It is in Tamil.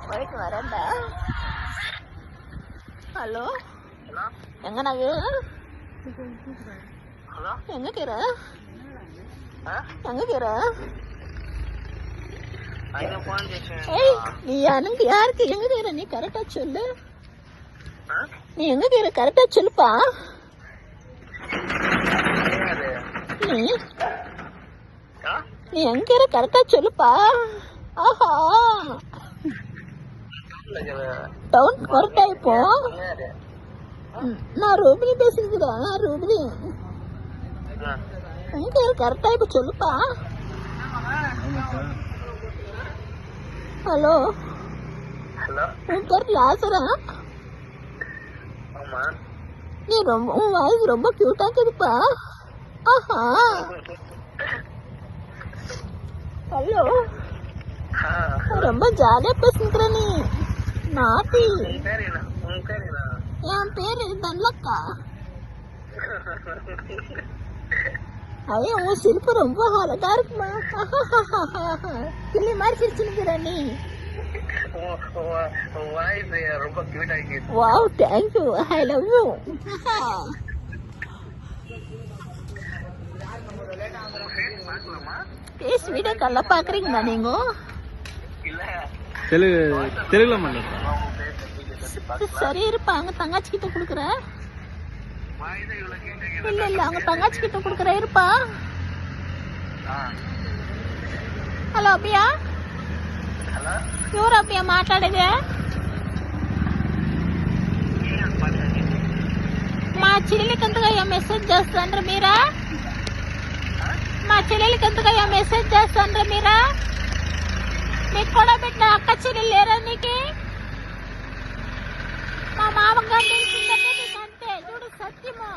போயிட்டு வரேன்டா. ஹலோ, హలో எங்க நகு హలో எங்க கீர ఆ? எங்க கீர? ఆయన ఫోన్ చేసాడు. ஏய், நீ எனக்கு யாருக்கு எங்க கீர? நீ கரெக்டா சொல்லு. நீ எங்க கீர கரெக்டா சொல்லுப்பா. நீ நீ எங்க கீர கரெக்டா சொல்லுப்பா. ஆஹா, டவுன் கரெக்டா இப்போ. நான் ரூபினி பேசுறேன். ரூபினி எங்க கீர கரெக்டா இப்போ சொல்லுப்பா. ஹலோ, హలో உன் பேர் லாசரா? అమ్మా நீ ரொம்ப உன் வாய்ஸ் ரொம்ப கியூட்டா இருக்குப்பா. ஆஹா, ஹலோ, ரொம்ப ஜாலியா பேசுகிற நீ. நாட்டி, పేరేనా என் பேரு தன்லக்கா. ஐயா, உன் சிரிப்பு ரொம்ப அழகா இருக்குமா. கிளி மாதிரி சிரிச்சுக்கிற நீ. వాయిస్ ரொம்ப క్యూట్ ஆகி. Wow, thank you, I love you. Face video கால்ல பாக்குறீங்களா நீங்க? తెలుగులో మాట్లాడతా. சரி இருப்பா, அங்க தங்கச்சி கிட்ட குடுக்குறேன். இல்ல இல்ல, அவங்க தங்கச்சி கிட்ட குடுக்குறேன், இருப்பா. హలో అబ్బియ, ఎవరు అబ్బియ మాట్లాడేది? మా చెల్లెలికి ఎంతగా మెసేజ్ చేస్తాండ్ర మీరా? మా చెల్లెలికి ఎంతగా మెసేజ్ చేస్తాండ్ర మీరా? మీకు కూడా బిడ్డ అక్క చెల్లెలు లేరా నీకు? మా మామగారు తెలిసిందంటే నీకు అంతే చూడు, సత్యము.